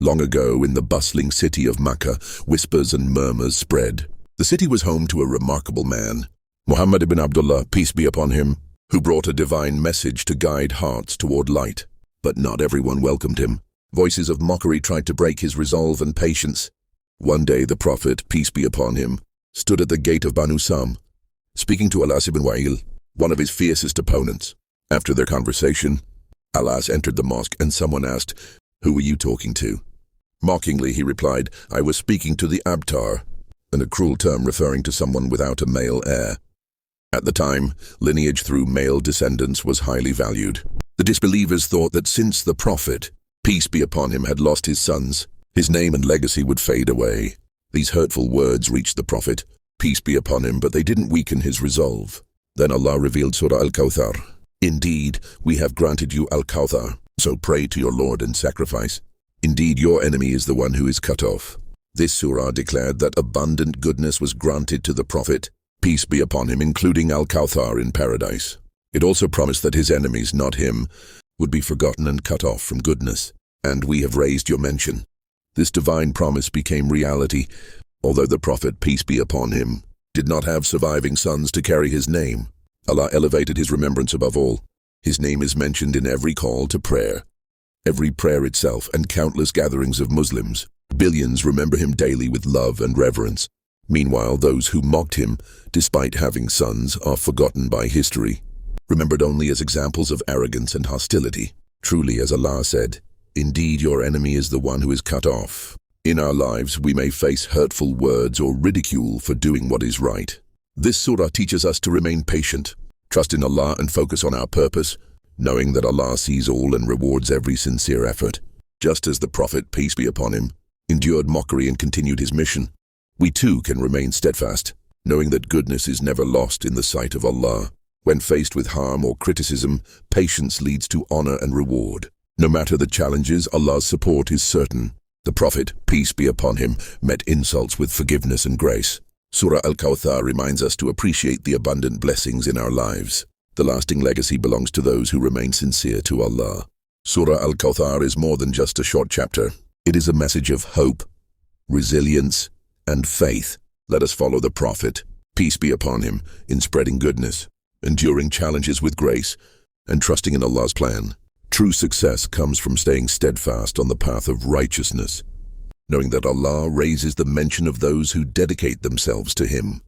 Long ago, in the bustling city of Makkah, whispers and murmurs spread. The city was home to a remarkable man, Muhammad ibn Abdullah, peace be upon him, who brought a divine message to guide hearts toward light. But not everyone welcomed him. Voices of mockery tried to break his resolve and patience. One day the Prophet, peace be upon him, stood at the gate of Banu Sam, speaking to Alas ibn Wa'il, one of his fiercest opponents. After their conversation, Alas entered the mosque and someone asked, "Who were you talking to?" Mockingly he replied, "I was speaking to the Abtar," and a cruel term referring to someone without a male heir. At the time, lineage through male descendants was highly valued. The disbelievers thought that since the Prophet, peace be upon him, had lost his sons, his name and legacy would fade away. These hurtful words reached the Prophet, peace be upon him, but they didn't weaken his resolve. Then Allah revealed Surah Al-Kawthar. "Indeed, we have granted you Al-Kawthar, so pray to your Lord and sacrifice. Indeed, your enemy is the one who is cut off." This surah declared that abundant goodness was granted to the Prophet, peace be upon him, including Al-Kawthar in paradise. It also promised that his enemies, not him, would be forgotten and cut off from goodness. "And we have raised your mention." This divine promise became reality, although the Prophet, peace be upon him, did not have surviving sons to carry his name. Allah elevated his remembrance above all. His name is mentioned in every call to prayer, every prayer itself, and countless gatherings of Muslims. Billions remember him daily with love and reverence. Meanwhile, those who mocked him, despite having sons, are forgotten by history, remembered only as examples of arrogance and hostility. Truly, as Allah said, "Indeed, your enemy is the one who is cut off." In our lives, we may face hurtful words or ridicule for doing what is right. This surah teaches us to remain patient, trust in Allah and focus on our purpose, knowing that Allah sees all and rewards every sincere effort. Just as the Prophet, peace be upon him, endured mockery and continued his mission, we too can remain steadfast, knowing that goodness is never lost in the sight of Allah. When faced with harm or criticism, patience leads to honor and reward. No matter the challenges, Allah's support is certain. The Prophet, peace be upon him, met insults with forgiveness and grace. Surah Al-Kawthar reminds us to appreciate the abundant blessings in our lives. The lasting legacy belongs to those who remain sincere to Allah. Surah Al-Kawthar is more than just a short chapter. It is a message of hope, resilience, and faith. Let us follow the Prophet, peace be upon him, in spreading goodness, enduring challenges with grace, and trusting in Allah's plan. True success comes from staying steadfast on the path of righteousness, knowing that Allah raises the mention of those who dedicate themselves to Him.